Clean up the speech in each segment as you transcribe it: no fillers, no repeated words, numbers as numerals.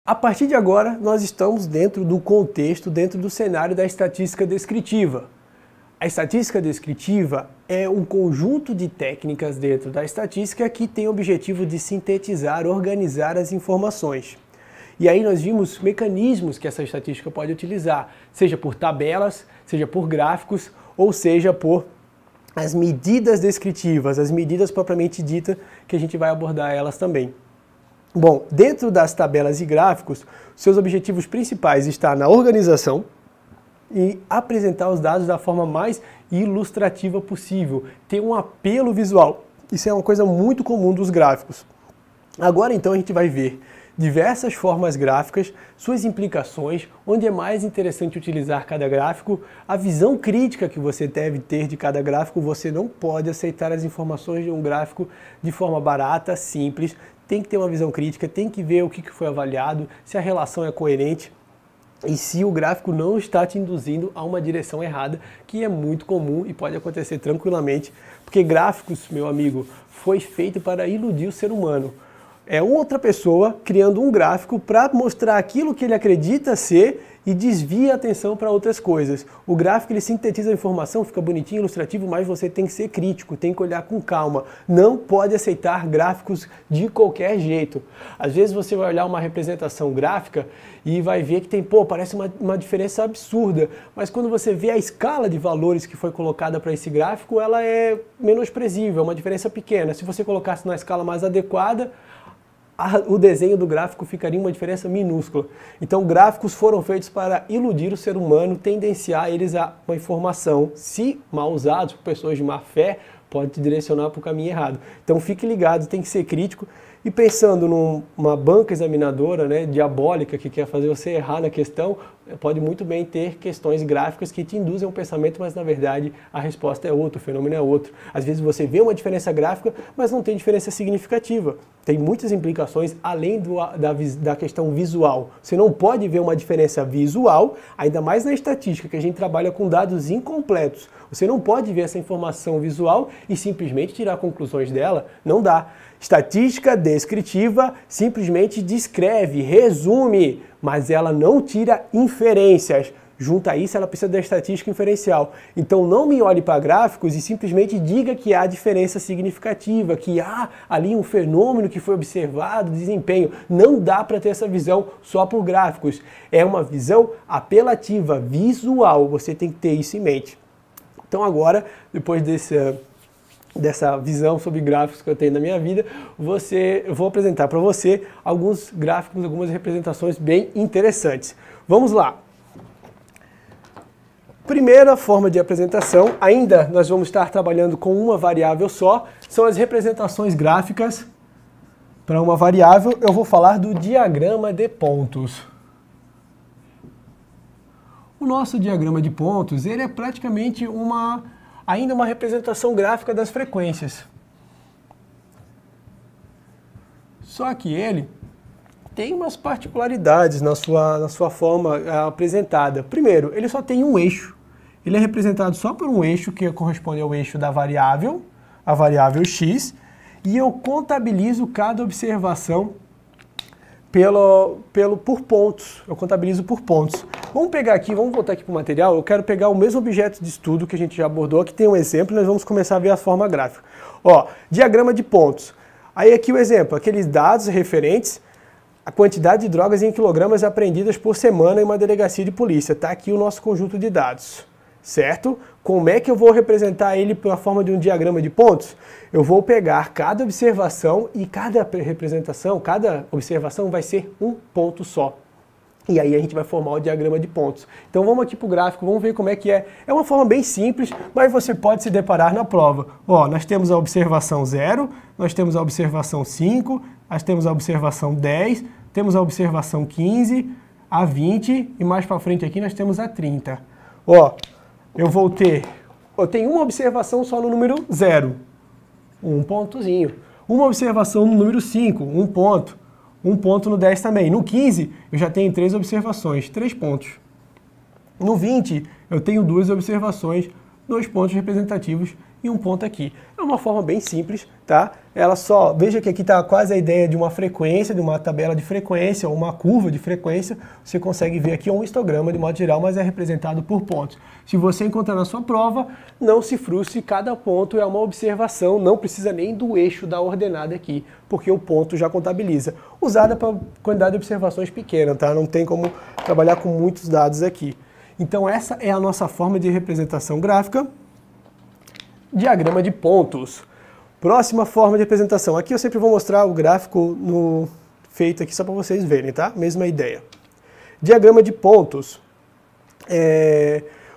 A partir de agora, nós estamos dentro do contexto, dentro do cenário da estatística descritiva. A estatística descritiva é um conjunto de técnicas dentro da estatística que tem o objetivo de sintetizar, organizar as informações. E aí nós vimos mecanismos que essa estatística pode utilizar, seja por tabelas, seja por gráficos, ou seja por as medidas descritivas, as medidas propriamente ditas, que a gente vai abordar elas também. Bom, dentro das tabelas e gráficos, seus objetivos principais estão na organização e apresentar os dados da forma mais ilustrativa possível, ter um apelo visual. Isso é uma coisa muito comum dos gráficos. Agora então a gente vai ver diversas formas gráficas, suas implicações, onde é mais interessante utilizar cada gráfico, a visão crítica que você deve ter de cada gráfico. Você não pode aceitar as informações de um gráfico de forma barata, simples, tem que ter uma visão crítica, tem que ver o que foi avaliado, se a relação é coerente e se o gráfico não está te induzindo a uma direção errada, que é muito comum e pode acontecer tranquilamente, porque gráficos, meu amigo, foi feito para iludir o ser humano. É outra pessoa criando um gráfico para mostrar aquilo que ele acredita ser e desvia a atenção para outras coisas. O gráfico ele sintetiza a informação, fica bonitinho, ilustrativo, mas você tem que ser crítico, tem que olhar com calma. Não pode aceitar gráficos de qualquer jeito. Às vezes você vai olhar uma representação gráfica e vai ver que tem, parece uma diferença absurda, mas quando você vê a escala de valores que foi colocada para esse gráfico, ela é menosprezível, é uma diferença pequena. Se você colocasse na escala mais adequada, o desenho do gráfico ficaria uma diferença minúscula. Então, gráficos foram feitos para iludir o ser humano, tendenciar eles a uma informação. Se mal usados por pessoas de má fé, pode te direcionar para o caminho errado. Então, fique ligado, tem que ser crítico. E pensando numa banca examinadora, né, diabólica, que quer fazer você errar na questão, pode muito bem ter questões gráficas que te induzem a um pensamento, mas na verdade a resposta é outra, o fenômeno é outro. Às vezes você vê uma diferença gráfica, mas não tem diferença significativa. Tem muitas implicações além da questão visual. Você não pode ver uma diferença visual, ainda mais na estatística, que a gente trabalha com dados incompletos. Você não pode ver essa informação visual e simplesmente tirar conclusões dela, não dá. Estatística descritiva simplesmente descreve, resume, mas ela não tira inferências. Junto a isso, ela precisa da estatística inferencial. Então não me olhe para gráficos e simplesmente diga que há diferença significativa, que há ali um fenômeno que foi observado, desempenho. Não dá para ter essa visão só por gráficos. É uma visão apelativa, visual. Você tem que ter isso em mente. Então agora, depois dessa visão sobre gráficos que eu tenho na minha vida, eu vou apresentar para você alguns gráficos, algumas representações bem interessantes. Vamos lá! Primeira forma de apresentação, ainda nós vamos estar trabalhando com uma variável só, são as representações gráficas para uma variável. Eu vou falar do diagrama de pontos. O nosso diagrama de pontos, ele é praticamente ainda uma representação gráfica das frequências. Só que ele tem umas particularidades na sua forma apresentada. Primeiro, ele só tem um eixo. Ele é representado só por um eixo, que corresponde ao eixo da variável, a variável x, e eu contabilizo cada observação por pontos. Eu contabilizo por pontos. Vamos pegar aqui, vamos voltar aqui para o material. Eu quero pegar o mesmo objeto de estudo que a gente já abordou. Aqui tem um exemplo e nós vamos começar a ver a forma gráfica. Ó, diagrama de pontos. Aí aqui o exemplo, aqueles dados referentes à quantidade de drogas em quilogramas apreendidas por semana em uma delegacia de polícia. Está aqui o nosso conjunto de dados, certo? Como é que eu vou representar ele pela forma de um diagrama de pontos? Eu vou pegar cada observação e cada representação, cada observação vai ser um ponto só. E aí a gente vai formar o diagrama de pontos. Então vamos aqui para o gráfico, vamos ver como é que é. É uma forma bem simples, mas você pode se deparar na prova. Ó, nós temos a observação 0, nós temos a observação 5, nós temos a observação 10, temos a observação 15, a 20 e mais para frente aqui nós temos a 30. Ó, eu tenho uma observação só no número 0, um pontozinho. Uma observação no número 5, um ponto. Um ponto no 10 também. No 15, eu já tenho 3 observações, 3 pontos. No 20, eu tenho 2 observações, 2 pontos representativos e um ponto aqui. É uma forma bem simples, tá? Ela só, veja que aqui está quase a ideia de uma frequência, de uma tabela de frequência, ou uma curva de frequência. Você consegue ver aqui um histograma de modo geral, mas é representado por pontos. Se você encontrar na sua prova, não se frustre, cada ponto é uma observação, não precisa nem do eixo da ordenada aqui, porque o ponto já contabiliza. Usada para quantidade de observações pequena, tá? Não tem como trabalhar com muitos dados aqui. Então essa é a nossa forma de representação gráfica. Diagrama de pontos. Próxima forma de representação. Aqui eu sempre vou mostrar o gráfico feito aqui só para vocês verem, tá? Mesma ideia. Diagrama de pontos.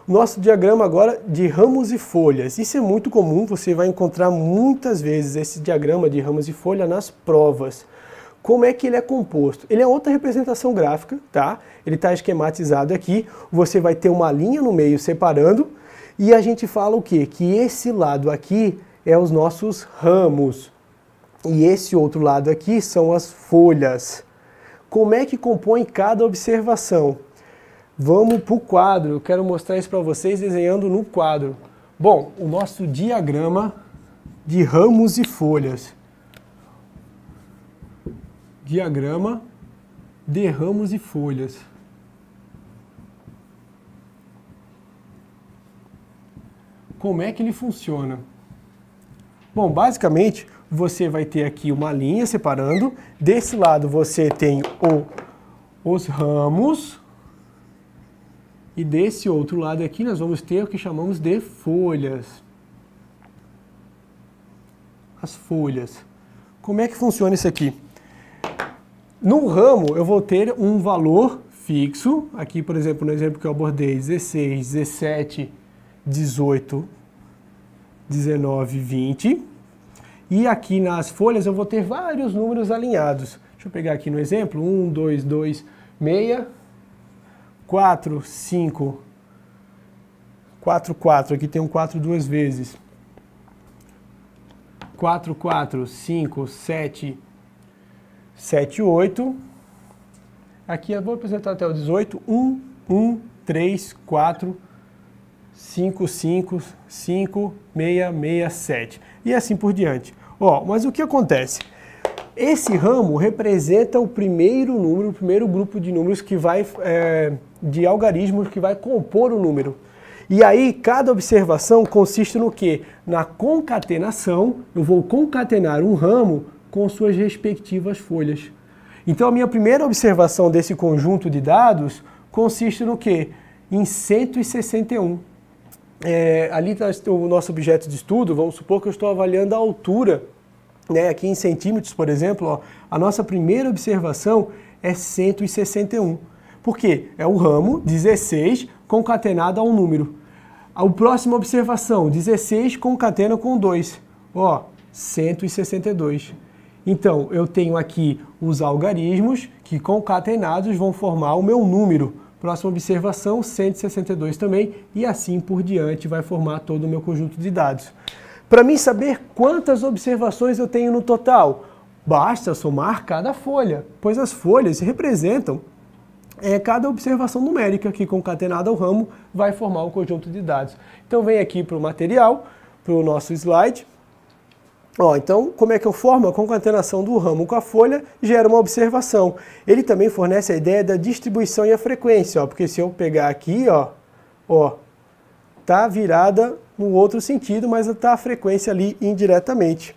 O nosso diagrama agora de ramos e folhas. Isso é muito comum, você vai encontrar muitas vezes esse diagrama de ramos e folha nas provas. Como é que ele é composto? Ele é outra representação gráfica, tá? Ele está esquematizado aqui. Você vai ter uma linha no meio separando. E a gente fala o quê? Que esse lado aqui é os nossos ramos. E esse outro lado aqui são as folhas. Como é que compõe cada observação? Vamos para o quadro. Eu quero mostrar isso para vocês desenhando no quadro. Bom, o nosso diagrama de ramos e folhas. Diagrama de ramos e folhas. Como é que ele funciona? Bom, basicamente, você vai ter aqui uma linha separando. Desse lado você tem os ramos. E desse outro lado aqui nós vamos ter o que chamamos de folhas. As folhas. Como é que funciona isso aqui? No ramo eu vou ter um valor fixo. Aqui, por exemplo, no exemplo que eu abordei, 16, 17... 18, 19, 20. E aqui nas folhas eu vou ter vários números alinhados. Deixa eu pegar aqui no exemplo. 1, 2, 2, 6, 4, 5, 4, 4. Aqui tem um 4 duas vezes. 4, 4, 5, 7, 7, 8. Aqui eu vou apresentar até o 18. 1, 1, 3, 4, 5, 5, 5, 6, 6, 7. E assim por diante. Mas o que acontece? Esse ramo representa o primeiro número, o primeiro grupo de números que vai, de algarismos que vai compor o número. E aí, cada observação consiste no quê? Na concatenação. Eu vou concatenar um ramo com suas respectivas folhas. Então, a minha primeira observação desse conjunto de dados consiste no quê? Em 161. Ali está o nosso objeto de estudo. Vamos supor que eu estou avaliando a altura, né, aqui em centímetros, por exemplo. A nossa primeira observação é 161. Por quê? É o ramo 16 concatenado a um número. A próxima observação, 16 concatena com 2. 162. Então, eu tenho aqui os algarismos que concatenados vão formar o meu número. Próxima observação, 162 também, e assim por diante vai formar todo o meu conjunto de dados. Para mim saber quantas observações eu tenho no total, basta somar cada folha, pois as folhas representam cada observação numérica que concatenada ao ramo vai formar um conjunto de dados. Então vem aqui para o material, para o nosso slide. Então, como é que eu formo? A concatenação do ramo com a folha gera uma observação. Ele também fornece a ideia da distribuição e a frequência, porque se eu pegar aqui, tá virada no outro sentido, mas está a frequência ali indiretamente.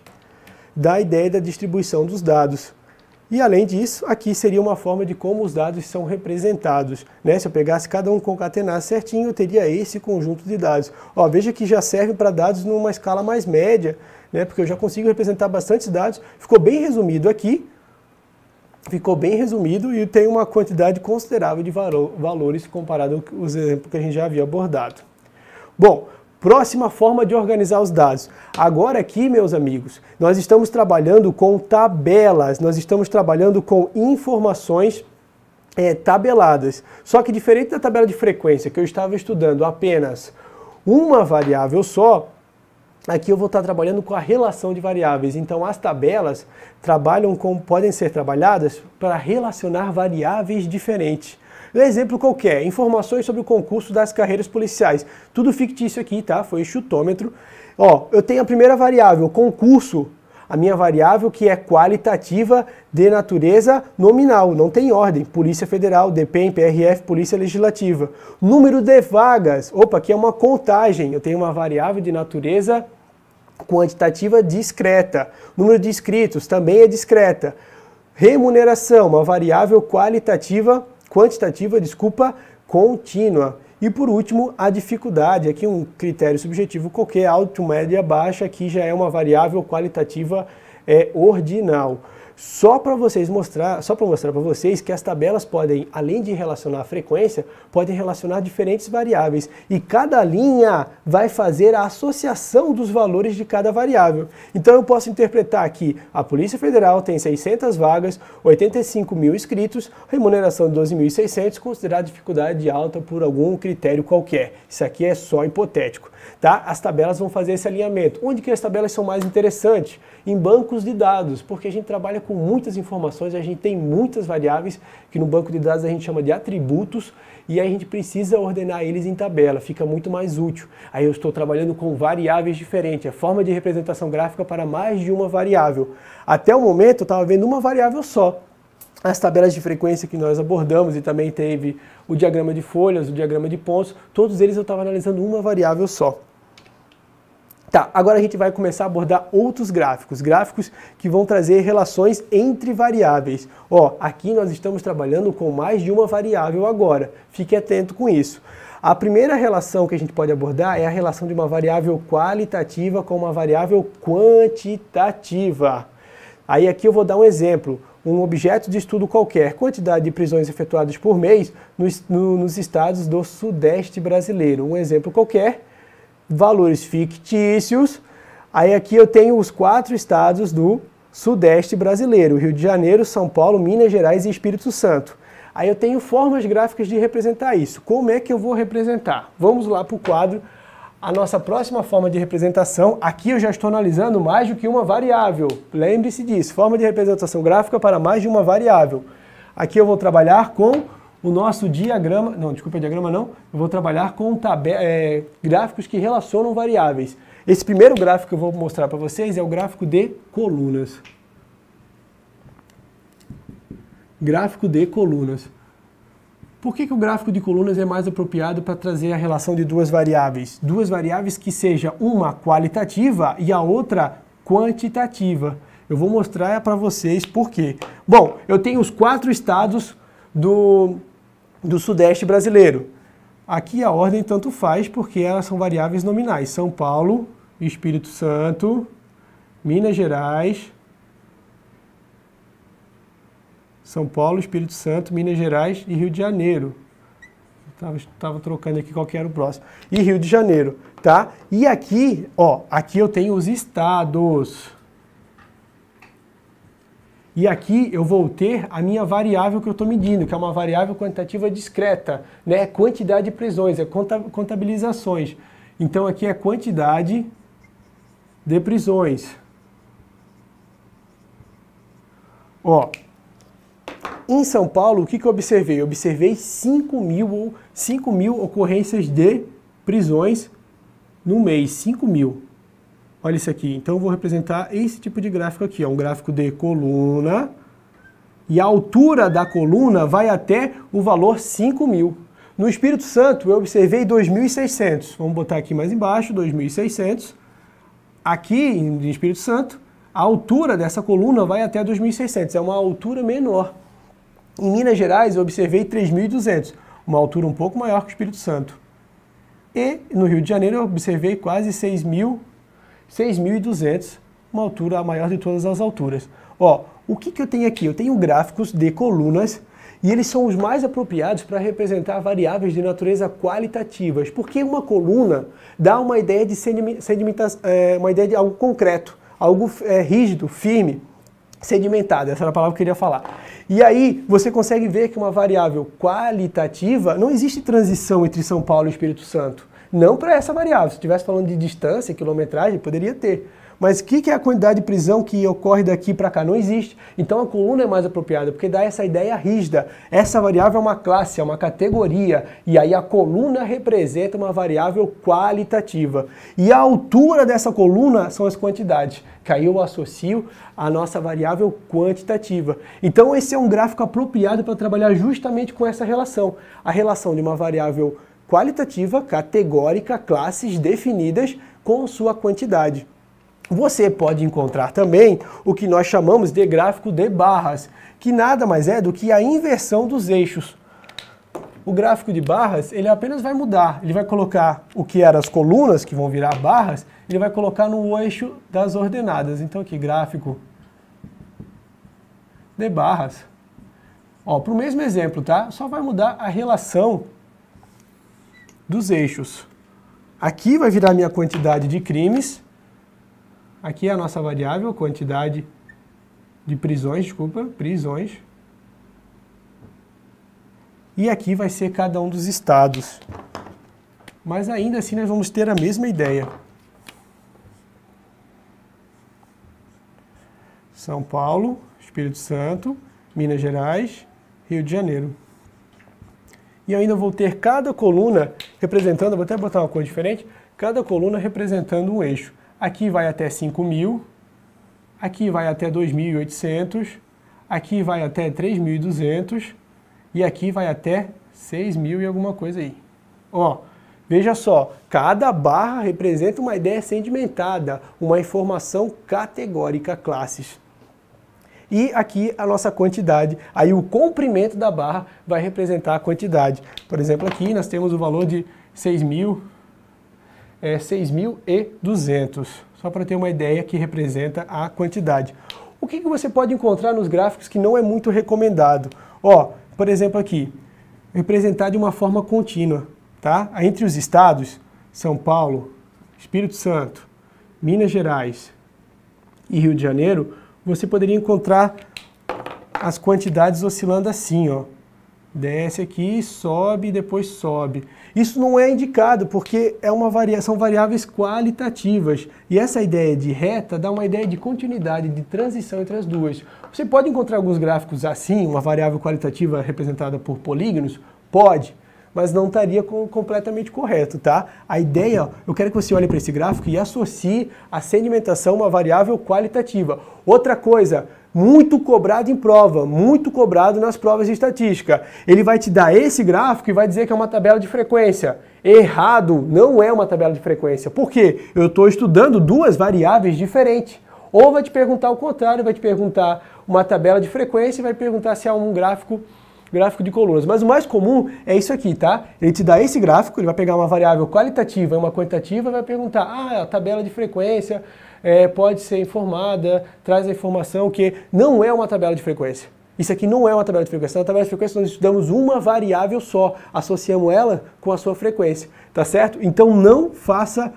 Dá a ideia da distribuição dos dados. E além disso, aqui seria uma forma de como os dados são representados, né? Se eu pegasse cada um concatenasse certinho, eu teria esse conjunto de dados. Veja que já serve para dados numa escala mais média, né? Porque eu já consigo representar bastantes dados. Ficou bem resumido aqui, ficou bem resumido e tem uma quantidade considerável de valores comparado aos exemplos que a gente já havia abordado. Bom, próxima forma de organizar os dados. Agora aqui, meus amigos, nós estamos trabalhando com tabelas, nós estamos trabalhando com informações tabeladas. Só que diferente da tabela de frequência, que eu estava estudando apenas uma variável só, aqui eu vou estar trabalhando com a relação de variáveis. Então as tabelas podem ser trabalhadas para relacionar variáveis diferentes. Um exemplo qualquer, informações sobre o concurso das carreiras policiais. Tudo fictício aqui, tá? Foi chutômetro. Ó, eu tenho a primeira variável, concurso. A minha variável que é qualitativa de natureza nominal, não tem ordem. Polícia Federal, DPEM, PRF, Polícia Legislativa. Número de vagas. Opa, aqui é uma contagem. Eu tenho uma variável de natureza quantitativa discreta. Número de inscritos também é discreta. Remuneração, uma variável quantitativa, contínua. E por último, a dificuldade, aqui um critério subjetivo qualquer, alto, média, baixa, aqui já é uma variável qualitativa ordinal. Só para mostrar para vocês que as tabelas podem, além de relacionar a frequência, podem relacionar diferentes variáveis. E cada linha vai fazer a associação dos valores de cada variável. Então eu posso interpretar que a Polícia Federal tem 600 vagas, 85 mil inscritos, remuneração de 12.600, considerar dificuldade alta por algum critério qualquer. Isso aqui é só hipotético. Tá? As tabelas vão fazer esse alinhamento. Onde que as tabelas são mais interessantes? Em bancos de dados, porque a gente trabalha com muitas informações, a gente tem muitas variáveis, que no banco de dados a gente chama de atributos, e aí a gente precisa ordenar eles em tabela, fica muito mais útil. Aí eu estou trabalhando com variáveis diferentes, a forma de representação gráfica para mais de uma variável. Até o momento eu estava vendo uma variável só. As tabelas de frequência que nós abordamos e também teve o diagrama de folhas, o diagrama de pontos, todos eles eu estava analisando uma variável só. Tá, agora a gente vai começar a abordar outros gráficos, gráficos que vão trazer relações entre variáveis. Ó, aqui nós estamos trabalhando com mais de uma variável agora, fique atento com isso. A primeira relação que a gente pode abordar é a relação de uma variável qualitativa com uma variável quantitativa. Aí aqui eu vou dar um exemplo. Um objeto de estudo qualquer, quantidade de prisões efetuadas por mês nos estados do Sudeste brasileiro. Um exemplo qualquer, valores fictícios. Aí aqui eu tenho os 4 estados do Sudeste brasileiro, Rio de Janeiro, São Paulo, Minas Gerais e Espírito Santo. Aí eu tenho formas gráficas de representar isso. Como é que eu vou representar? Vamos lá para o quadro. A nossa próxima forma de representação, aqui eu já estou analisando mais do que uma variável. Lembre-se disso, forma de representação gráfica para mais de uma variável. Aqui eu vou trabalhar com o nosso diagrama, não, desculpa, diagrama não, eu vou trabalhar com gráficos que relacionam variáveis. Esse primeiro gráfico que eu vou mostrar para vocês é o gráfico de colunas. Gráfico de colunas. Por que o gráfico de colunas é mais apropriado para trazer a relação de duas variáveis? Duas variáveis que seja uma qualitativa e a outra quantitativa. Eu vou mostrar para vocês por quê. Bom, eu tenho os 4 estados do Sudeste brasileiro. Aqui a ordem tanto faz porque elas são variáveis nominais. São Paulo, Espírito Santo, Minas Gerais... São Paulo, Espírito Santo, Minas Gerais e Rio de Janeiro. Estava trocando aqui qual que era o próximo. E Rio de Janeiro, tá? E aqui, ó, aqui eu tenho os estados. E aqui eu vou ter a minha variável que eu estou medindo, que é uma variável quantitativa discreta, né? Quantidade de prisões, é contabilizações. Então aqui é quantidade de prisões. Ó, em São Paulo, o que eu observei? Eu observei 5 mil ocorrências de prisões no mês, 5 mil. Olha isso aqui. Então eu vou representar esse tipo de gráfico aqui, ó, um gráfico de coluna. E a altura da coluna vai até o valor 5 mil. No Espírito Santo eu observei 2.600. Vamos botar aqui mais embaixo, 2.600. Aqui em Espírito Santo, a altura dessa coluna vai até 2.600. É uma altura menor. Em Minas Gerais eu observei 3.200, uma altura um pouco maior que o Espírito Santo. E no Rio de Janeiro eu observei quase 6.200, uma altura a maior de todas as alturas. Ó, o que eu tenho aqui? Eu tenho gráficos de colunas e eles são os mais apropriados para representar variáveis de natureza qualitativas, porque uma coluna dá uma ideia de sedimentação, uma ideia de algo concreto, algo rígido, firme. Sedimentada, essa era a palavra que eu queria falar. E aí você consegue ver que uma variável qualitativa, não existe transição entre São Paulo e Espírito Santo. Não para essa variável. Se estivesse falando de distância, quilometragem, poderia ter. Mas o que é a quantidade de prisão que ocorre daqui para cá? Não existe. Então a coluna é mais apropriada, porque dá essa ideia rígida. Essa variável é uma classe, é uma categoria, e aí a coluna representa uma variável qualitativa. E a altura dessa coluna são as quantidades, que aí eu associo a nossa variável quantitativa. Então esse é um gráfico apropriado para trabalhar justamente com essa relação. A relação de uma variável qualitativa, categórica, classes definidas com sua quantidade. Você pode encontrar também o que nós chamamos de gráfico de barras, que nada mais é do que a inversão dos eixos. O gráfico de barras, ele apenas vai mudar, ele vai colocar o que eram as colunas, que vão virar barras, ele vai colocar no eixo das ordenadas. Então aqui, gráfico de barras. Para o mesmo exemplo, tá? Só vai mudar a relação dos eixos. Aqui vai virar minha quantidade de crimes. Aqui é a nossa variável, quantidade de prisões, prisões. E aqui vai ser cada um dos estados. Mas ainda assim nós vamos ter a mesma ideia. São Paulo, Espírito Santo, Minas Gerais, Rio de Janeiro. E ainda vou ter cada coluna representando, vou até botar uma cor diferente, cada coluna representando um eixo. Aqui vai até 5.000, aqui vai até 2.800, aqui vai até 3.200 e aqui vai até 6.000 e alguma coisa aí. Veja só, cada barra representa uma ideia sedimentada, uma informação categórica, classes. E aqui a nossa quantidade, aí o comprimento da barra vai representar a quantidade. Por exemplo, aqui nós temos o valor de 6.200, só para ter uma ideia que representa a quantidade. O que você pode encontrar nos gráficos que não é muito recomendado? Por exemplo aqui, representar de uma forma contínua, tá? Entre os estados, São Paulo, Espírito Santo, Minas Gerais e Rio de Janeiro, você poderia encontrar as quantidades oscilando assim, desce aqui, sobe e depois sobe. Isso não é indicado porque são variáveis qualitativas. E essa ideia de reta dá uma ideia de continuidade, de transição entre as duas. Você pode encontrar alguns gráficos assim, uma variável qualitativa representada por polígonos? Pode, mas não estaria completamente correto, tá? A ideia, eu quero que você olhe para esse gráfico e associe a sedimentação a uma variável qualitativa. Outra coisa, muito cobrado em prova, muito cobrado nas provas de estatística. Ele vai te dar esse gráfico e vai dizer que é uma tabela de frequência. Errado, não é uma tabela de frequência. Por quê? Eu estou estudando duas variáveis diferentes. Ou vai te perguntar o contrário, vai te perguntar uma tabela de frequência e vai perguntar se há um gráfico de colunas. Mas o mais comum é isso aqui, tá? Ele te dá esse gráfico, ele vai pegar uma variável qualitativa e uma quantitativa e vai perguntar, a tabela de frequência pode ser informada, traz a informação que não é uma tabela de frequência. Isso aqui não é uma tabela de frequência. Na tabela de frequência nós estudamos uma variável só, associamos ela com a sua frequência, tá certo? Então não faça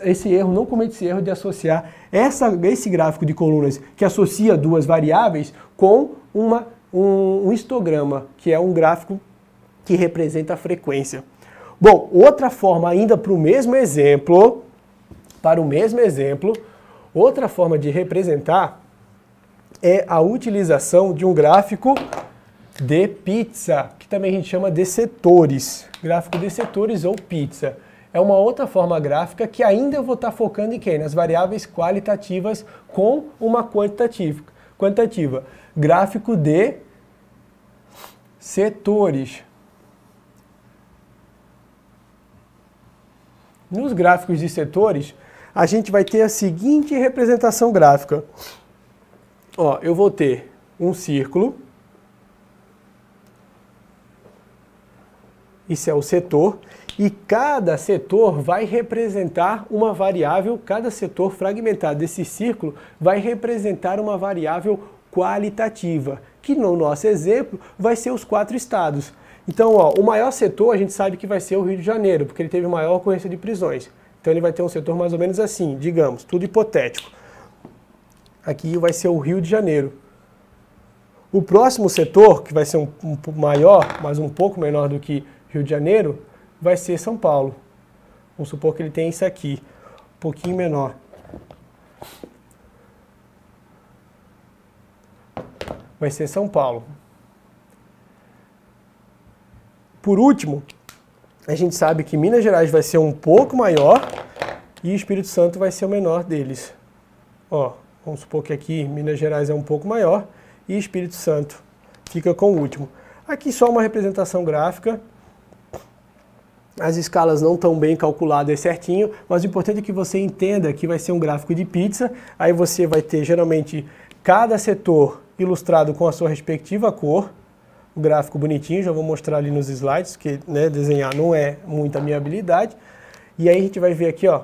esse erro, não cometa esse erro de associar esse gráfico de colunas que associa duas variáveis com um histograma, que é um gráfico que representa a frequência. Bom, outra forma ainda para o mesmo exemplo, outra forma de representar é a utilização de um gráfico de pizza, que também a gente chama de setores. Gráfico de setores ou pizza. É uma outra forma gráfica que ainda eu vou estar focando em quem? Nas variáveis qualitativas com uma quantitativa. Gráfico de setores. Nos gráficos de setores, a gente vai ter a seguinte representação gráfica. Eu vou ter um círculo. Isso é o setor. E cada setor vai representar uma variável, cada setor fragmentado desse círculo vai representar uma variável qualitativa, que no nosso exemplo vai ser os 4 estados. Então, o maior setor a gente sabe que vai ser o Rio de Janeiro, porque ele teve maior ocorrência de prisões. Então ele vai ter um setor mais ou menos assim, digamos, tudo hipotético. Aqui vai ser o Rio de Janeiro. O próximo setor, que vai ser um maior, mas um pouco menor do que Rio de Janeiro, vai ser São Paulo. Vamos supor que ele tem isso aqui, um pouquinho menor. vai ser São Paulo. Por último, a gente sabe que Minas Gerais vai ser um pouco maior e Espírito Santo vai ser o menor deles. Ó, vamos supor que aqui Minas Gerais é um pouco maior e Espírito Santo fica com o último. Aqui só uma representação gráfica. As escalas não estão bem calculadas certinho, mas o importante é que você entenda que vai ser um gráfico de pizza. Aí você vai ter geralmente cada setor ilustrado com a sua respectiva cor. O gráfico bonitinho, já vou mostrar ali nos slides, que né, desenhar não é muito a minha habilidade. E aí a gente vai ver aqui, ó,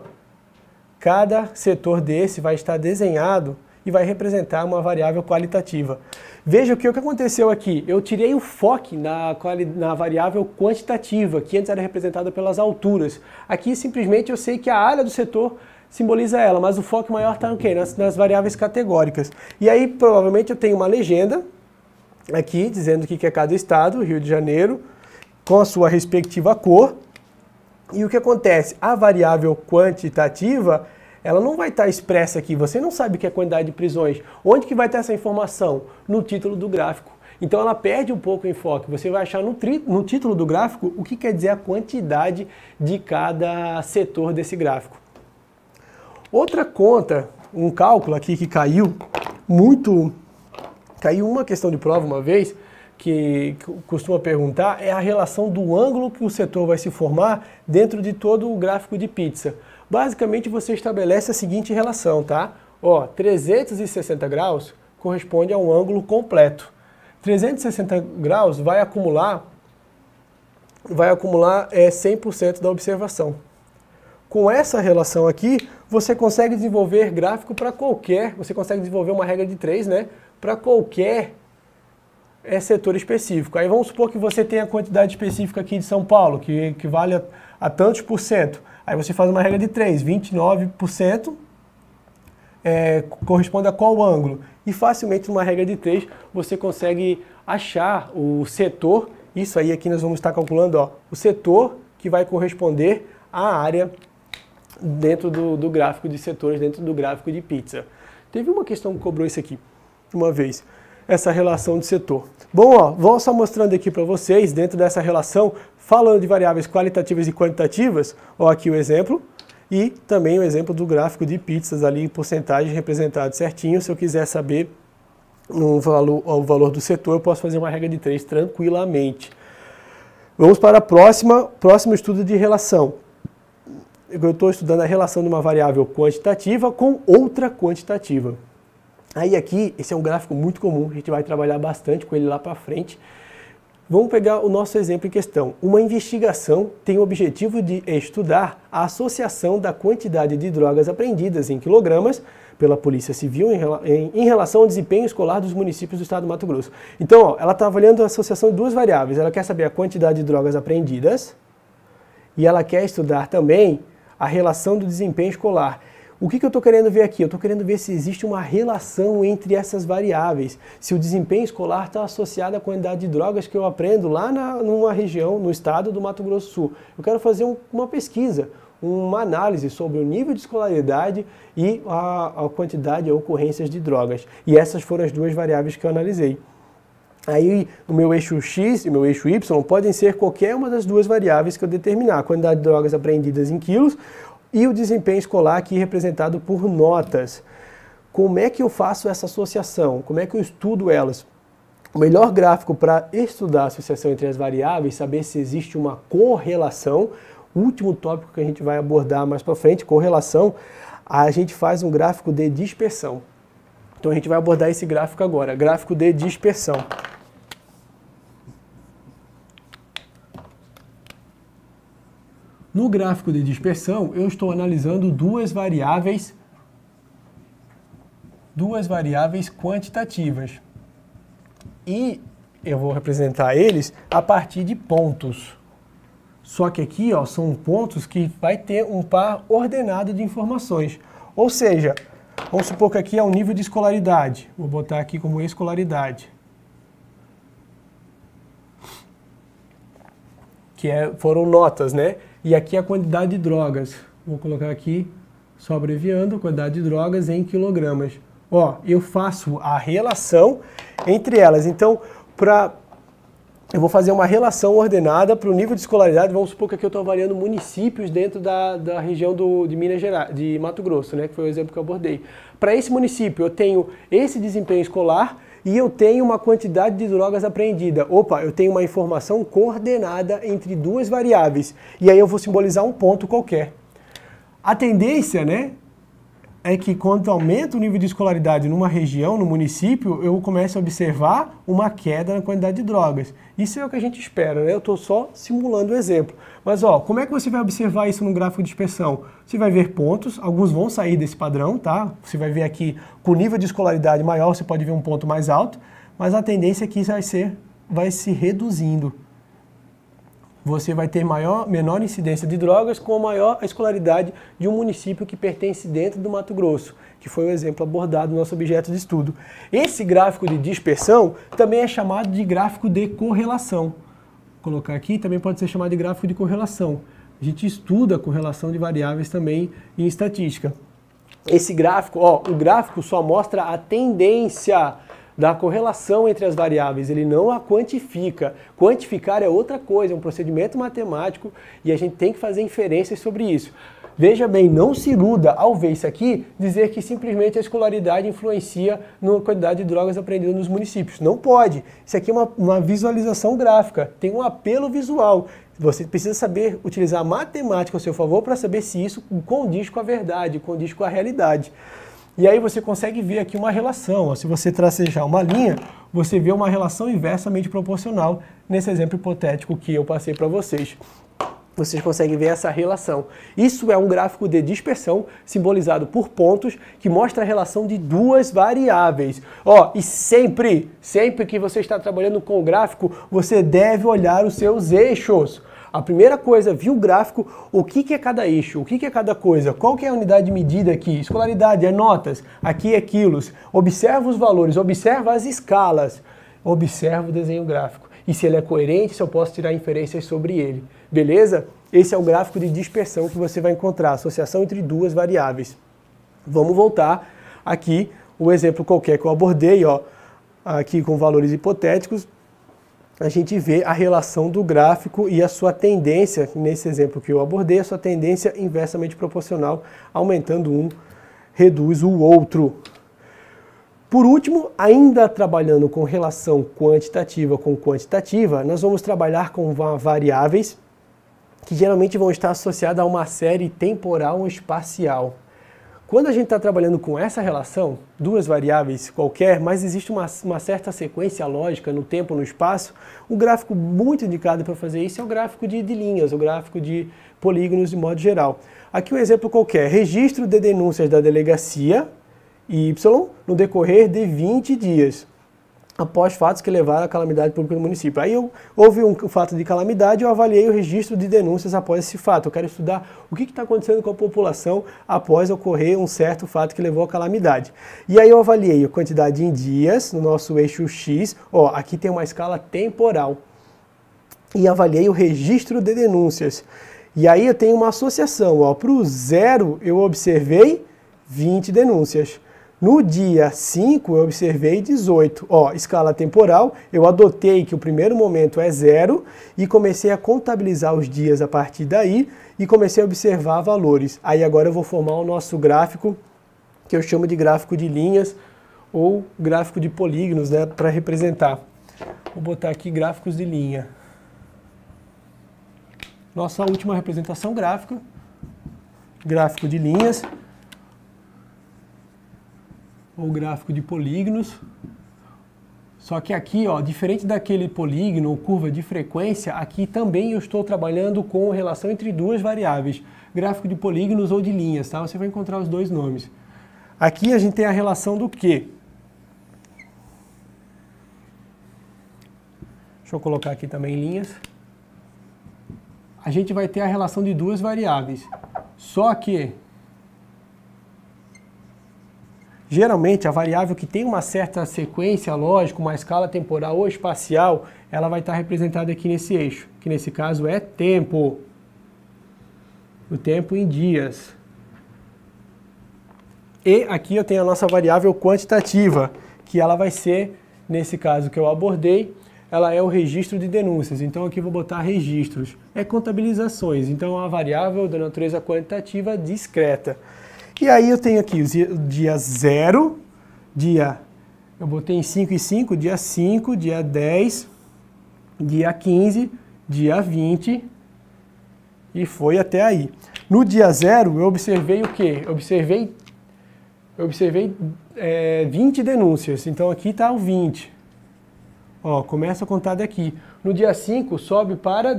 cada setor desse vai estar desenhado e vai representar uma variável qualitativa. Veja que o que aconteceu aqui, eu tirei o foco na variável quantitativa, que antes era representada pelas alturas. Aqui simplesmente eu sei que a área do setor simboliza ela, mas o foco maior está okay, nas variáveis categóricas. E aí provavelmente eu tenho uma legenda aqui dizendo o que é cada estado, Rio de Janeiro, com a sua respectiva cor. E o que acontece? A variável quantitativa, ela não vai estar expressa aqui, você não sabe o que é a quantidade de prisões. Onde que vai estar essa informação? No título do gráfico. Então ela perde um pouco o enfoque. Você vai achar no título do gráfico o que quer dizer a quantidade de cada setor desse gráfico. Outra conta, um cálculo aqui que caiu uma questão de prova uma vez, que costuma perguntar, é a relação do ângulo que o setor vai se formar dentro de todo o gráfico de pizza. Basicamente você estabelece a seguinte relação, tá? Ó, 360 graus corresponde a um ângulo completo. 360 graus vai acumular 100% da observação. Com essa relação aqui, você consegue desenvolver gráfico para você consegue desenvolver uma regra de 3, né? Para qualquer setor específico. Aí vamos supor que você tem a quantidade específica aqui de São Paulo, que equivale a tantos por cento. Aí você faz uma regra de 3, 29% corresponde a qual ângulo? E facilmente numa regra de 3 você consegue achar o setor, isso aí aqui nós vamos estar calculando, ó, o setor que vai corresponder à área dentro do gráfico de setores, dentro do gráfico de pizza. Teve uma questão que cobrou isso aqui uma vez, essa relação de setor. Bom, ó, vou só mostrando aqui para vocês, dentro dessa relação, falando de variáveis qualitativas e quantitativas, ó, aqui o exemplo, e também o exemplo do gráfico de pizzas ali, em porcentagem representado certinho. Se eu quiser saber o valor do setor, eu posso fazer uma regra de 3 tranquilamente. Vamos para o próximo estudo de relação. Eu estou estudando a relação de uma variável quantitativa com outra quantitativa. Aí aqui, esse é um gráfico muito comum, a gente vai trabalhar bastante com ele lá para frente. Vamos pegar o nosso exemplo em questão. Uma investigação tem o objetivo de estudar a associação da quantidade de drogas apreendidas em quilogramas pela Polícia Civil em relação ao desempenho escolar dos municípios do estado do Mato Grosso. Então, ó, ela está avaliando a associação de duas variáveis. Ela quer saber a quantidade de drogas apreendidas e ela quer estudar também a relação do desempenho escolar. O que eu estou querendo ver aqui? Eu estou querendo ver se existe uma relação entre essas variáveis. Se o desempenho escolar está associado à quantidade de drogas que eu aprendo lá numa região, no estado do Mato Grosso do Sul. Eu quero fazer uma pesquisa, uma análise sobre o nível de escolaridade e a quantidade de ocorrências de drogas. E essas foram as duas variáveis que eu analisei. Aí o meu eixo X e o meu eixo Y podem ser qualquer uma das duas variáveis que eu determinar. A quantidade de drogas apreendidas em quilos e o desempenho escolar aqui representado por notas. Como é que eu faço essa associação? Como é que eu estudo elas? O melhor gráfico para estudar a associação entre as variáveis, saber se existe uma correlação, o último tópico que a gente vai abordar mais para frente, correlação, a gente faz um gráfico de dispersão. Então a gente vai abordar esse gráfico agora, gráfico de dispersão. No gráfico de dispersão, eu estou analisando duas variáveis quantitativas. E eu vou representar eles a partir de pontos. Só que aqui, ó, são pontos que vai ter um par ordenado de informações. Ou seja, vamos supor que aqui é o nível de escolaridade. Vou botar aqui como escolaridade. Foram notas, né? E aqui a quantidade de drogas. Vou colocar aqui, só abreviando, a quantidade de drogas em quilogramas. ó, eu faço a relação entre elas. Então, eu vou fazer uma relação ordenada para o nível de escolaridade. Vamos supor que aqui eu estou avaliando municípios dentro da região de Minas Gerais, de Mato Grosso, né, que foi o exemplo que eu abordei. Para esse município, eu tenho esse desempenho escolar e eu tenho uma quantidade de drogas apreendida. Opa, eu tenho uma informação coordenada entre duas variáveis. E aí eu vou simbolizar um ponto qualquer. A tendência, né, é que quando aumenta o nível de escolaridade numa região, no município, eu começo a observar uma queda na quantidade de drogas. Isso é o que a gente espera, né? Eu estou só simulando o exemplo. Mas, ó, como é que você vai observar isso no gráfico de dispersão? Você vai ver pontos, alguns vão sair desse padrão, tá? Você vai ver aqui, com nível de escolaridade maior, você pode ver um ponto mais alto, mas a tendência é que isso vai se reduzindo. Você vai ter menor incidência de drogas com a maior escolaridade de um município que pertence dentro do Mato Grosso, que foi o exemplo abordado no nosso objeto de estudo. Esse gráfico de dispersão também é chamado de gráfico de correlação. Vou colocar aqui, também pode ser chamado de gráfico de correlação. A gente estuda a correlação de variáveis também em estatística. Esse gráfico, ó, o gráfico só mostra a tendência da correlação entre as variáveis, ele não a quantifica. Quantificar é outra coisa, é um procedimento matemático e a gente tem que fazer inferências sobre isso. Veja bem, não se iluda ao ver isso aqui, dizer que simplesmente a escolaridade influencia na quantidade de drogas apreendidas nos municípios. Não pode. Isso aqui é uma visualização gráfica, tem um apelo visual. Você precisa saber utilizar a matemática ao seu favor para saber se isso condiz com a verdade, condiz com a realidade. E aí você consegue ver aqui uma relação. Se você tracejar uma linha, você vê uma relação inversamente proporcional nesse exemplo hipotético que eu passei para vocês. Vocês conseguem ver essa relação. Isso é um gráfico de dispersão simbolizado por pontos que mostra a relação de duas variáveis. Ó, e sempre que você está trabalhando com o gráfico, você deve olhar os seus eixos. A primeira coisa, viu o gráfico, o que é cada eixo, o que é cada coisa, qual que é a unidade de medida aqui, escolaridade é notas, aqui é quilos, observa os valores, observa as escalas, observa o desenho gráfico. E se ele é coerente, se eu posso tirar inferências sobre ele, beleza? Esse é o gráfico de dispersão que você vai encontrar, associação entre duas variáveis. Vamos voltar aqui, o exemplo qualquer que eu abordei, ó, aqui com valores hipotéticos, a gente vê a relação do gráfico e a sua tendência, nesse exemplo que eu abordei, a sua tendência inversamente proporcional, aumentando um, reduz o outro. Por último, ainda trabalhando com relação quantitativa com quantitativa, nós vamos trabalhar com variáveis que geralmente vão estar associadas a uma série temporal ou espacial. Quando a gente está trabalhando com essa relação, duas variáveis qualquer, mas existe uma certa sequência lógica no tempo e no espaço, o gráfico muito indicado para fazer isso é o gráfico de linhas, o gráfico de polígonos de modo geral. Aqui um exemplo qualquer, registro de denúncias da delegacia Y no decorrer de 20 dias, após fatos que levaram à calamidade pública do município. Aí houve um fato de calamidade, eu avaliei o registro de denúncias após esse fato. Eu quero estudar o que está acontecendo com a população após ocorrer um certo fato que levou à calamidade. E aí eu avaliei a quantidade em dias, no nosso eixo X, ó, aqui tem uma escala temporal. E avaliei o registro de denúncias. E aí eu tenho uma associação, ó, para o 0 eu observei 20 denúncias. No dia 5, eu observei 18. Ó, escala temporal, eu adotei que o primeiro momento é 0 e comecei a contabilizar os dias a partir daí e comecei a observar valores. Aí agora eu vou formar o nosso gráfico, que eu chamo de gráfico de linhas ou gráfico de polígonos, né, para representar. Vou botar aqui gráficos de linha. Nossa última representação gráfica, gráfico de linhas, ou gráfico de polígonos. Só que aqui, ó, diferente daquele polígono ou curva de frequência, aqui também eu estou trabalhando com relação entre duas variáveis, gráfico de polígonos ou de linhas, tá? Você vai encontrar os dois nomes. Aqui a gente tem a relação do quê? Deixa eu colocar aqui também linhas. A gente vai ter a relação de duas variáveis, só que geralmente, a variável que tem uma certa sequência lógica, uma escala temporal ou espacial, ela vai estar representada aqui nesse eixo, que nesse caso é tempo. O tempo em dias. E aqui eu tenho a nossa variável quantitativa, que ela vai ser, nesse caso que eu abordei, ela é o registro de denúncias. Então aqui eu vou botar registros. É contabilizações, então é uma variável da natureza quantitativa discreta. E aí eu tenho aqui o dia 0, eu botei em 5 e 5, dia 5, dia 10, dia 15, dia 20 e foi até aí. No dia 0 eu observei o quê? Eu observei 20 denúncias, então aqui está o 20. Ó, começa a contar daqui. No dia 5 sobe para,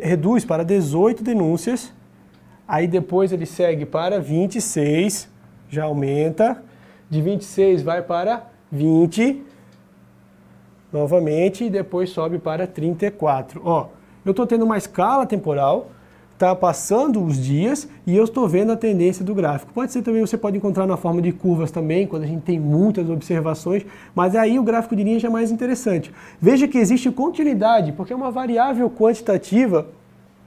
reduz para 18 denúncias, aí depois ele segue para 26, já aumenta, de 26 vai para 20, novamente, e depois sobe para 34. Ó, eu estou tendo uma escala temporal, está passando os dias e eu estou vendo a tendência do gráfico. Pode ser também, você pode encontrar na forma de curvas também, quando a gente tem muitas observações, mas aí o gráfico de linhas é mais interessante. Veja que existe continuidade, porque é uma variável quantitativa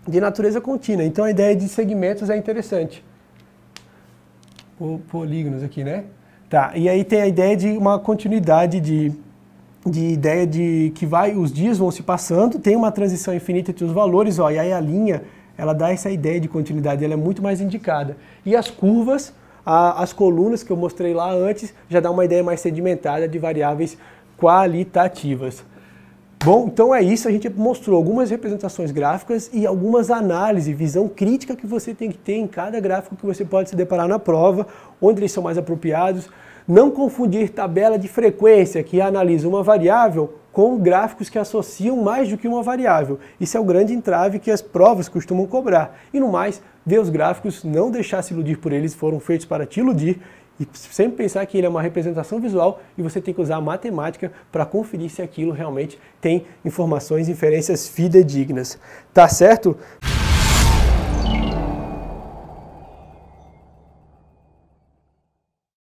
de natureza contínua, então a ideia de segmentos é interessante. Polígonos aqui, né? Tá, e aí tem a ideia de uma continuidade de ideia de que os dias vão se passando, tem uma transição infinita entre os valores, ó, e aí a linha, ela dá essa ideia de continuidade, ela é muito mais indicada. E as curvas, as colunas que eu mostrei lá antes, já dá uma ideia mais sedimentada de variáveis qualitativas. Bom, então é isso, a gente mostrou algumas representações gráficas e algumas análises, visão crítica que você tem que ter em cada gráfico que você pode se deparar na prova, onde eles são mais apropriados. Não confundir tabela de frequência, que analisa uma variável, com gráficos que associam mais do que uma variável. Isso é o grande entrave que as provas costumam cobrar. E no mais, ver os gráficos, não deixar se iludir por eles, foram feitos para te iludir, e sempre pensar que ele é uma representação visual e você tem que usar a matemática para conferir se aquilo realmente tem informações e inferências fidedignas. Tá certo?